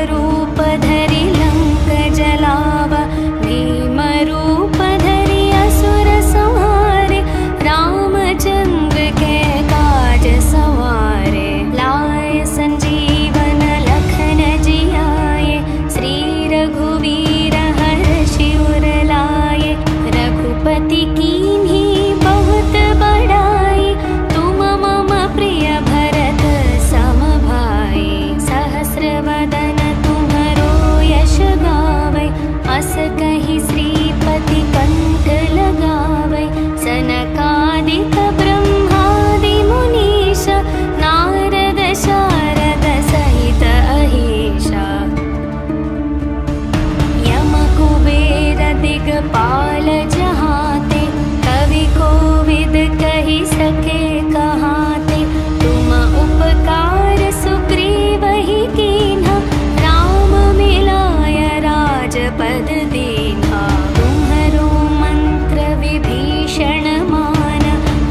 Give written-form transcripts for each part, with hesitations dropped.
रूप धरि लंक जलावा, भीम रूप धरि असुर संहारे, रामचंद्र के काज सवारे। लाए संजीवन लखन जियाए, श्री रघुवीर हर्षि उर लाए। रघुपति कीन्ही बहुत बड़ाई, तुम मम प्रिय भरत सम भाई। सहस्र वदन तुम्हरो यश गावै, अस कहि श्रीपति कंठ लगावै। सनकादिक ब्रह्मादि मुनीश, नारद शारद सहित अहीशा। यम कुबेर दिगपाल जहाते, कवि कोविद कहि सके कहाते। तुम उपकार सुग्रीवहि कीन्हा, राम मिलाय राजपद दीन्हा। तुम्हरो मंत्र विभीषण मान,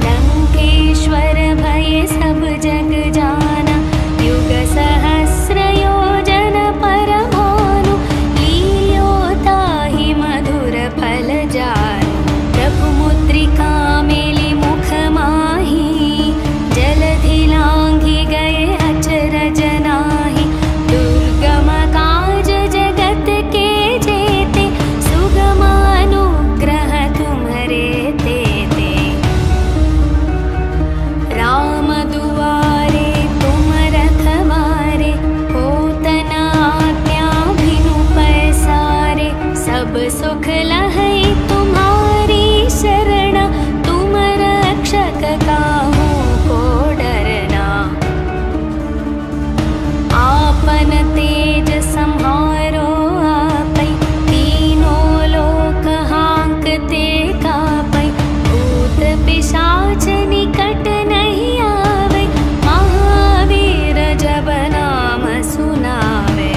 लंकेश्वर भय सब जग जाना। युग सहस्र योजन पर भानु, लील्योताहि मधुर फल जानु। प्रभु मुद्रिका मेलि मुख माहि, जलधि लांघि गए अचरज नाहि। दुर्गम काज जगत के जेते, सुगम अनुग्रह तुम्हरे तेते। राम दुआरे तुम रखवारे, होत न आज्ञा बिनु पैसारे। सब सुख लहै तुम्हारी शरणा, तुम रक्षक काहू को डरना। आपन तेज सम्हारो आपै, तीनों लोक हांकते कापै। भूत पिशाच निकट नहीं आवे, महावीर जब नाम सुनावे।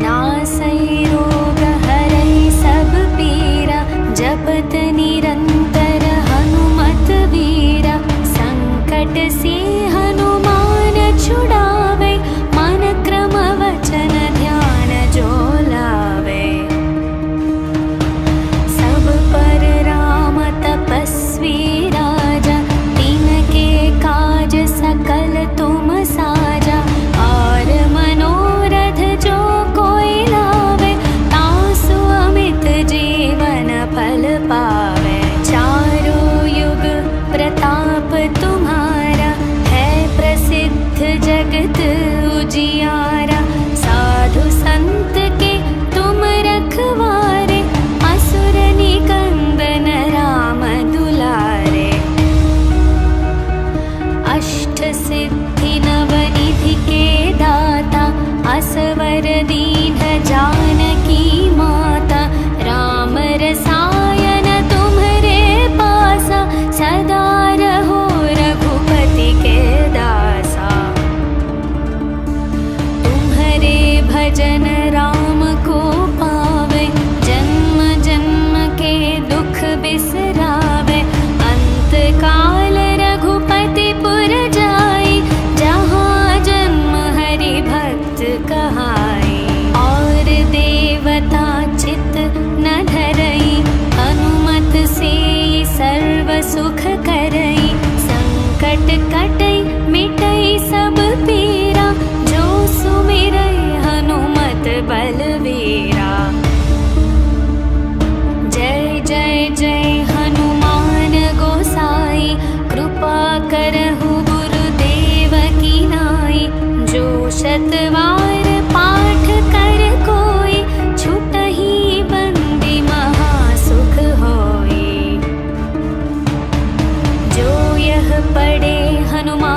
नासै रोग हरै सब पीरा, जपत निरंतर हनुमत वीरा। संकट से हनुमान छुड़ावे, मन क्रम वचन ध्यान जो लावे। सब पर राम तपस्वी राजा, तिनके काज सकल तुम साजा। और मनोरथ जो कोई लावे, तासु अमित जीवन फल पावे। चारों युग प्रताप तुम्हारा, है प्रसिद्ध जगत उजियारा। साधु संत के तुम रखवारे, असुर निकंदन राम दुलारे। अष्ट सिद्धि नवनिधि के दाता, असवर दीन जानकी माता। राम रसायन तुम्हरे पासा, सदा रहो रघुपति के दासा। तुम्हरे भजन राम को पावे, जन्म जन्म के दुख बिसरावे। अंत काल रघुपति पुर जाई, जहाँ जन्म हरि भक्त कहाई। और देवता चित न धरई, हनुमत से सर्व सुख करई। संकट कटई मिटई सब पीरा, जो सुमिरई हनुमत बलवीरा। जय जय जय हनुमान गोसाई, कृपा करहु गुरुदेव की नाई। जो शतवार पाठ कर कोई, छुटहि बंदी महासुख होई। जो यह पढ़े हनुमान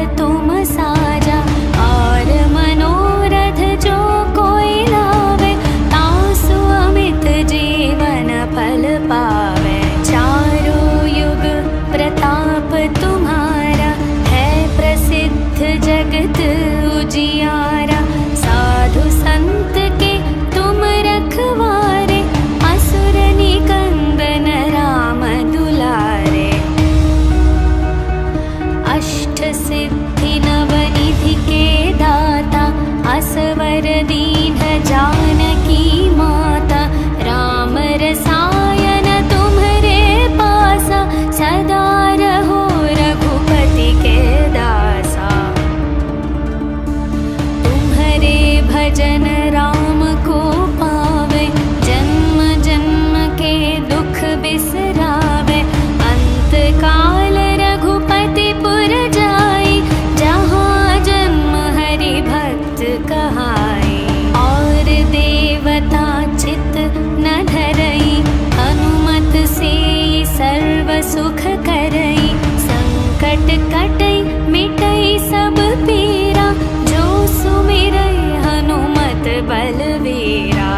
तुम साजा। और मनोरथ जो कोई लावे, तासु अमित जीवन फल पावे। चारों युग प्रताप तुम्हारा, है प्रसिद्ध जगत उजियारा। साधु संत के तुम रखवारे, असुर निकंदन राम दुलारे। अष्ट सिद्धि नवनिधि के दाता, असवर दीन जानकी माता। राम रसायन तुम्हरे पासा, सदा रहो रघुपति के दासा। तुम्हरे भजन राम को पावे, जन्म जन्म के दुख बिसरावे। अंत काल रघुपति पुर जाई, जहाँ जन्म हरि भक्त कहाई। और देवता चित न धरई, हनुमत से सर्व सुख करई। संकट कटई मिटई सब पीरा, जो सुमिरई हनुमत बलवीरा।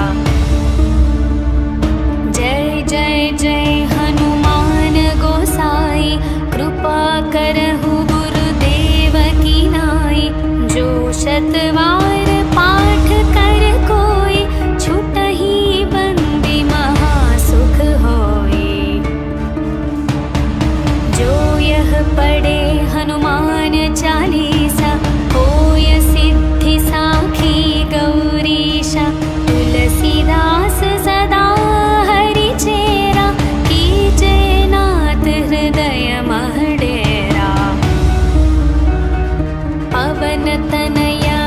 जय जय जय हनुमान गोसाई, कृपा करहु गुरुदेव की नाई। जो शतवार पाठ कर कोई, छुटहि बंदी महासुख होई। जो यह पढ़े हनुमान चालीसा, होय सिद्धि साखी गौरीशा। तुलसीदास सदा हरि चेरा, कीजे नाथ हृदय मह डेरा। पवन तनया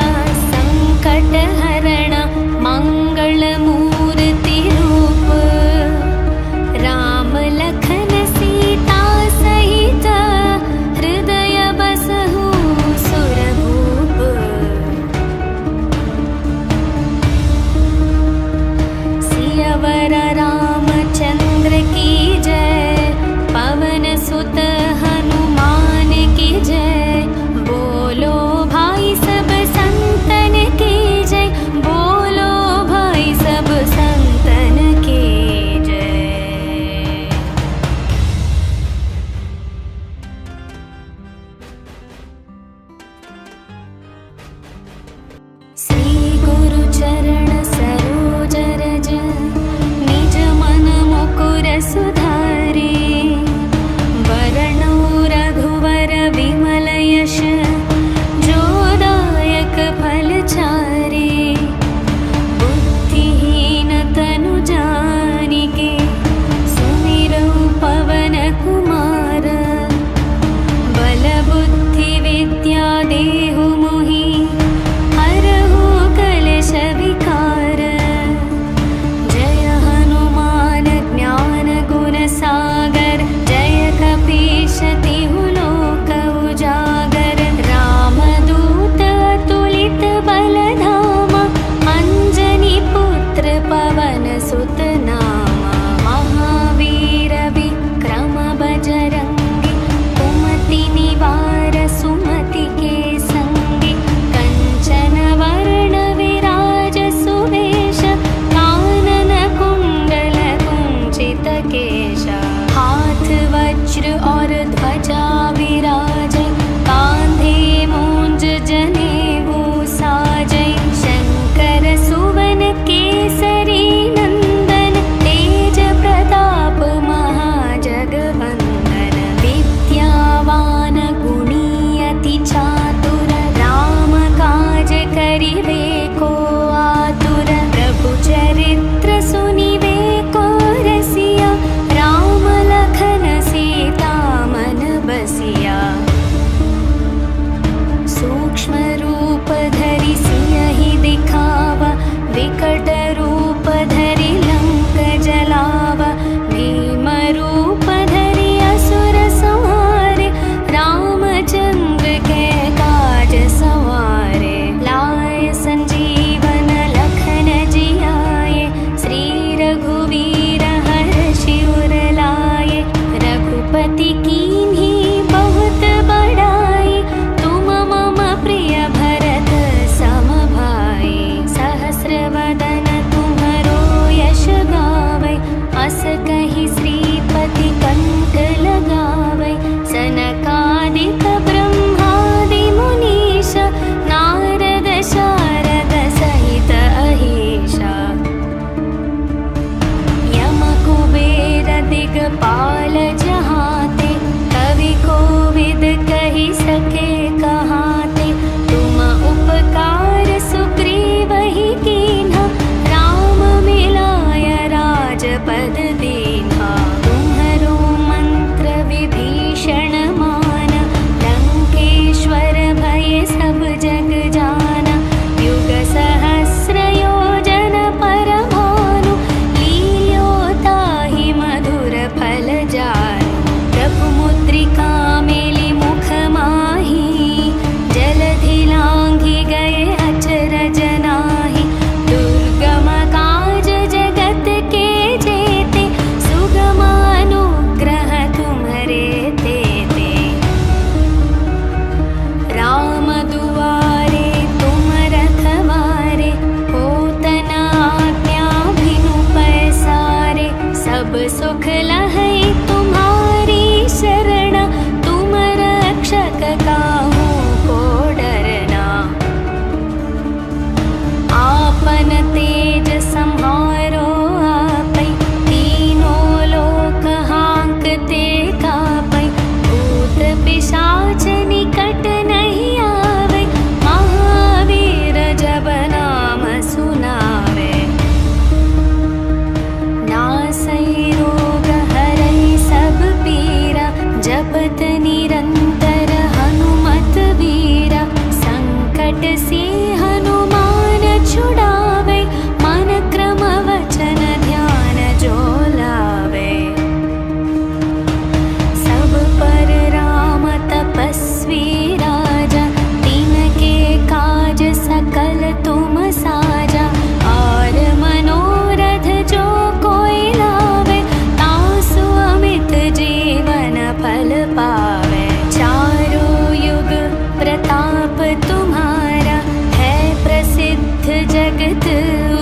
तुम्हारा, है प्रसिद्ध जगत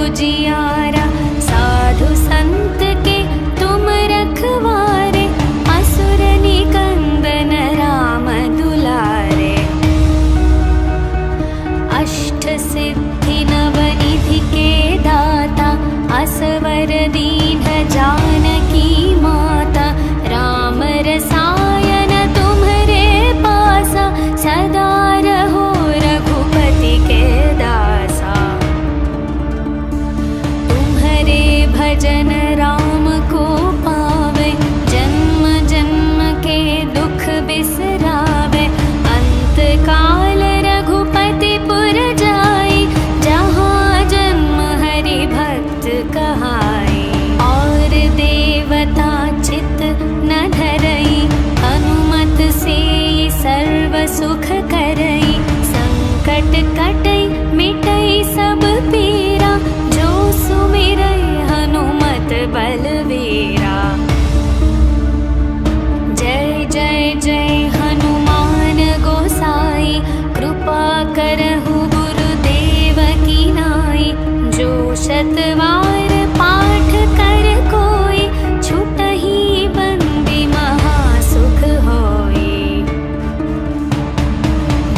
उजियारा। साधु संत के तुम रखवारे, असुर निकंदन राम दुलारे। अष्ट सिद्धि नवनिधि के दाता, असवर दीन जानकी माता। राम रसायन तुम्हरे पासा, सदा रहो रघुपति के दासा। तुम्हरे भजन राम को पावे, जन्म जन्म के दुख बिसरावे। अंत काल रघुपति पुर जाई, जहाँ जन्म हरि भक्त कहाई। और देवता चित न धरई, हनुमत से सर्व सुख करई। संकट कटई मिटई सब पीरा, जो सुमिरई हनुमत बलवीरा। जय जय जय हनुमान गोसाई, कृपा करहु गुरुदेव की नाई। जो शतवार पाठ कर कोई, छुटहि बंदी महासुख होई।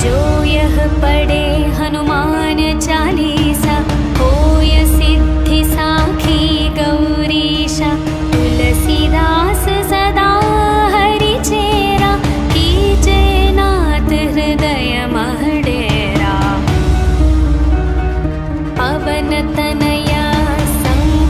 जो यह पढ़े हनुमान चालीसा, होय सिद्धि साखी गौरीशा। तुलसीदास सदा हरि चेरा, कीजे नाथ हृदय मह डेरा। पवन तनया संग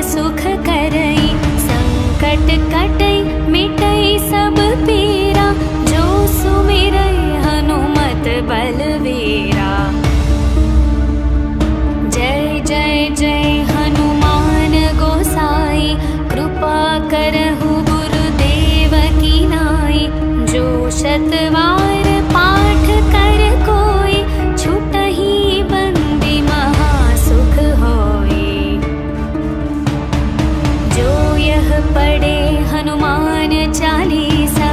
सुख करई, संकट कटई मिटई सब पीरा, जो सुमिरै हनुमत बलवीरा। जय जय जय हनुमान गोसाई, कृपा करहु गुरुदेव की नाई। जो शतवार पाठ कर कोई, छुटहि बंदी महासुख होई। जो यह पढ़े हनुमान चालीसा,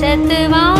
शतवार